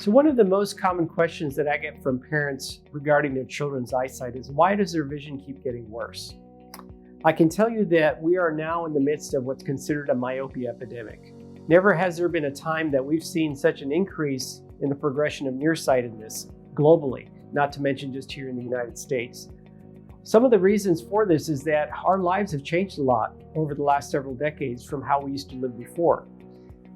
So one of the most common questions that I get from parents regarding their children's eyesight is, why does their vision keep getting worse? I can tell you that we are now in the midst of what's considered a myopia epidemic. Never has there been a time that we've seen such an increase in the progression of nearsightedness globally, not to mention just here in the United States. Some of the reasons for this is that our lives have changed a lot over the last several decades from how we used to live before.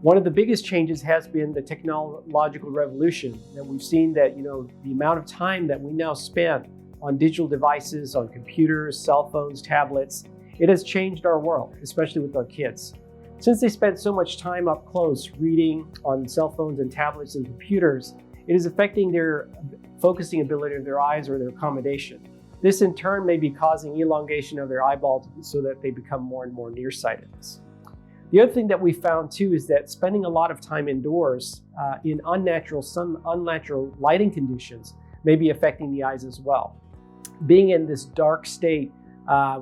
One of the biggest changes has been the technological revolution, that we've seen that, the amount of time that we now spend on digital devices, on computers, cell phones, tablets, it has changed our world, especially with our kids. Since they spend so much time up close reading on cell phones and tablets and computers, it is affecting their focusing ability of their eyes or their accommodation. This in turn may be causing elongation of their eyeball so that they become more and more nearsightedness. The other thing that we found too is that spending a lot of time indoors in unnatural lighting conditions may be affecting the eyes as well. Being in this dark state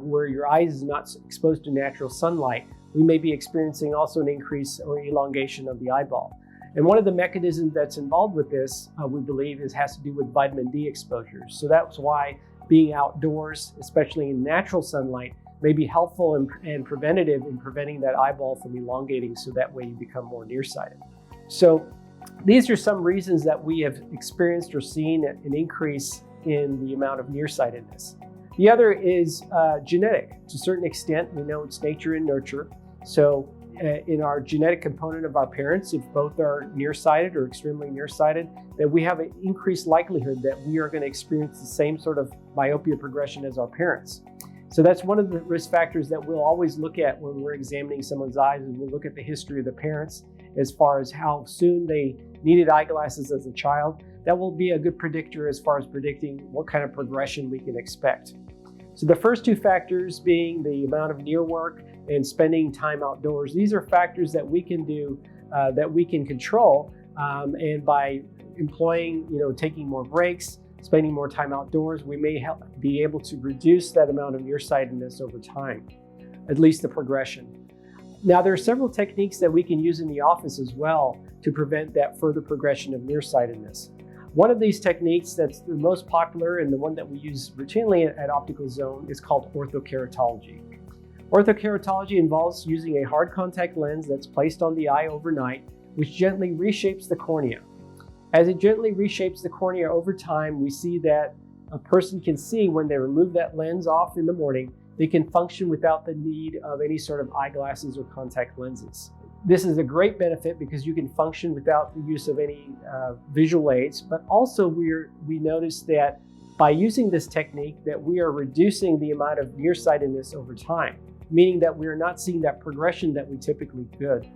where your eyes is not exposed to natural sunlight, we may be experiencing also an increase or elongation of the eyeball. And one of the mechanisms that's involved with this, we believe, has to do with vitamin D exposure. So that's why being outdoors, especially in natural sunlight, may be helpful and preventative in preventing that eyeball from elongating, so that way you become more nearsighted. So these are some reasons that we have experienced or seen an increase in the amount of nearsightedness. The other is genetic. To a certain extent, we know it's nature and nurture. So in our genetic component of our parents, if both are nearsighted or extremely nearsighted, that we have an increased likelihood that we are going to experience the same sort of myopia progression as our parents. So that's one of the risk factors that we'll always look at when we're examining someone's eyes, and we'll look at the history of the parents as far as how soon they needed eyeglasses as a child. That will be a good predictor as far as predicting what kind of progression we can expect. So the first two factors being the amount of near work and spending time outdoors. These are factors that we can do, that we can control, and by employing, taking more breaks, spending more time outdoors, we may be able to reduce that amount of nearsightedness over time, at least the progression. Now, there are several techniques that we can use in the office as well to prevent that further progression of nearsightedness. One of these techniques that's the most popular and the one that we use routinely at Optical Zone is called orthokeratology. Orthokeratology involves using a hard contact lens that's placed on the eye overnight, which gently reshapes the cornea. As it gently reshapes the cornea over time, we see that a person can see when they remove that lens off in the morning, they can function without the need of any sort of eyeglasses or contact lenses. This is a great benefit because you can function without the use of any visual aids, but also we notice that by using this technique that we are reducing the amount of nearsightedness over time, meaning that we are not seeing that progression that we typically could.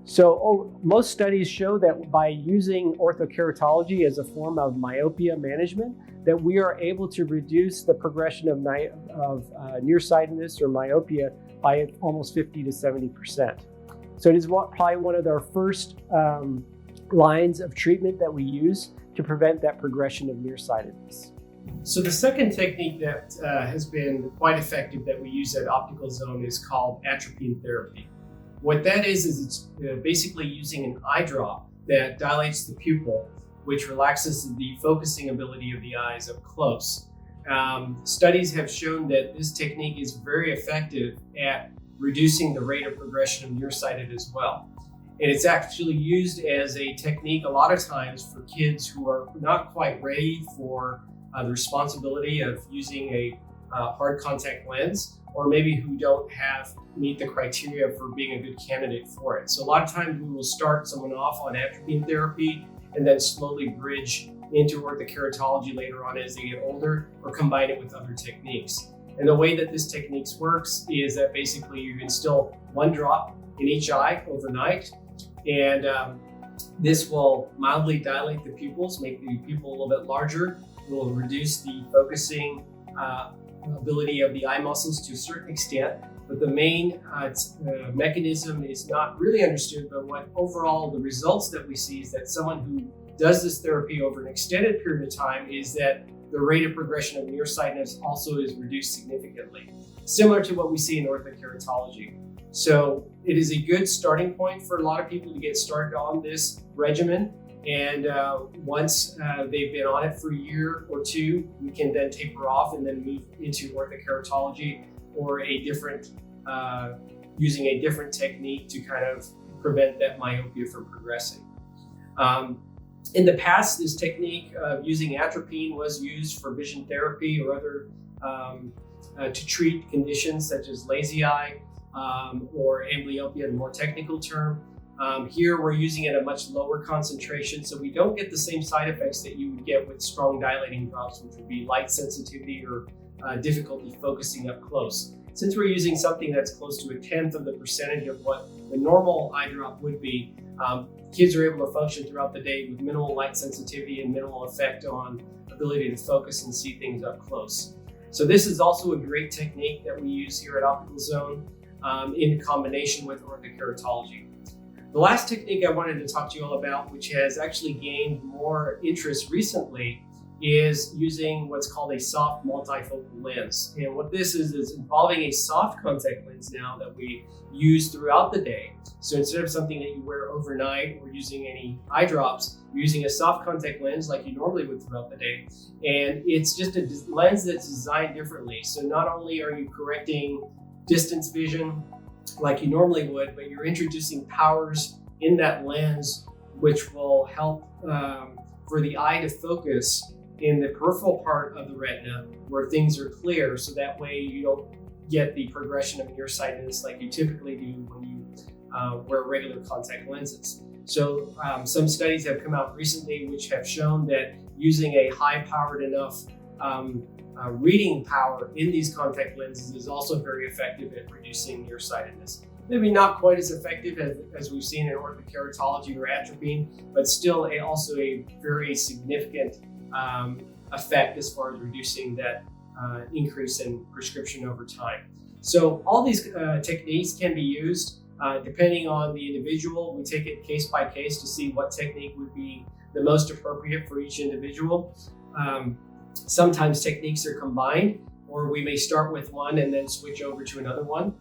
So most studies show that by using orthokeratology as a form of myopia management, that we are able to reduce the progression of nearsightedness or myopia by almost 50 to 70%. So it is probably one of our first lines of treatment that we use to prevent that progression of nearsightedness. So the second technique that has been quite effective that we use at Optical Zone is called atropine therapy. What that is it's basically using an eye drop that dilates the pupil, which relaxes the focusing ability of the eyes up close. Studies have shown that this technique is very effective at reducing the rate of progression of nearsighted as well. And it's actually used as a technique a lot of times for kids who are not quite ready for the responsibility of using a hard contact lens, or maybe who don't meet the criteria for being a good candidate for it. So a lot of times we will start someone off on atropine therapy and then slowly bridge into orthokeratology later on as they get older, or combine it with other techniques. And the way that this technique works is that basically you instill one drop in each eye overnight, and this will mildly dilate the pupils, make the pupil a little bit larger. It will reduce the focusing ability of the eye muscles to a certain extent, but the main mechanism is not really understood. But what overall the results that we see is that someone who does this therapy over an extended period of time is that the rate of progression of nearsightedness also is reduced significantly, similar to what we see in orthokeratology. So it is a good starting point for a lot of people to get started on this regimen. And once they've been on it for a year or two, we can then taper off and then move into orthokeratology or a different, using a different technique to kind of prevent that myopia from progressing. In the past, this technique of using atropine was used for vision therapy or other to treat conditions such as lazy eye or amblyopia, the more technical term. Here we're using it at a much lower concentration, so we don't get the same side effects that you would get with strong dilating drops, which would be light sensitivity or difficulty focusing up close. Since we're using something that's close to 1/10 of the percentage of what the normal eye drop would be, kids are able to function throughout the day with minimal light sensitivity and minimal effect on ability to focus and see things up close. So this is also a great technique that we use here at Optical Zone in combination with orthokeratology. The last technique I wanted to talk to you all about, which has actually gained more interest recently, is using what's called a soft multifocal lens. And what this is involving a soft contact lens now that we use throughout the day. So instead of something that you wear overnight or using any eye drops, you're using a soft contact lens like you normally would throughout the day. And it's just a lens that's designed differently. So not only are you correcting distance vision like you normally would, but you're introducing powers in that lens which will help for the eye to focus in the peripheral part of the retina where things are clear, so that way you don't get the progression of nearsightedness like you typically do when you wear regular contact lenses. So some studies have come out recently which have shown that using a high-powered enough reading power in these contact lenses is also very effective at reducing nearsightedness. Maybe not quite as effective as we've seen in orthokeratology or atropine, but still also a very significant effect as far as reducing that increase in prescription over time. So all these techniques can be used depending on the individual. We take it case by case to see what technique would be the most appropriate for each individual. Sometimes techniques are combined, or we may start with one and then switch over to another one.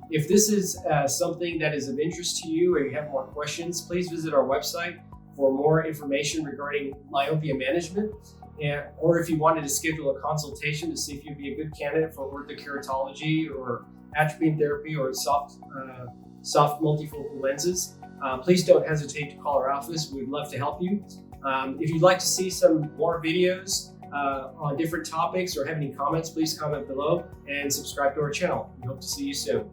If this is something that is of interest to you or you have more questions, please visit our website for more information regarding myopia management. Or if you wanted to schedule a consultation to see if you'd be a good candidate for orthokeratology or atropine therapy or soft multifocal lenses, please don't hesitate to call our office. We'd love to help you. If you'd like to see some more videos on different topics or have any comments, please comment below and subscribe to our channel. We hope to see you soon.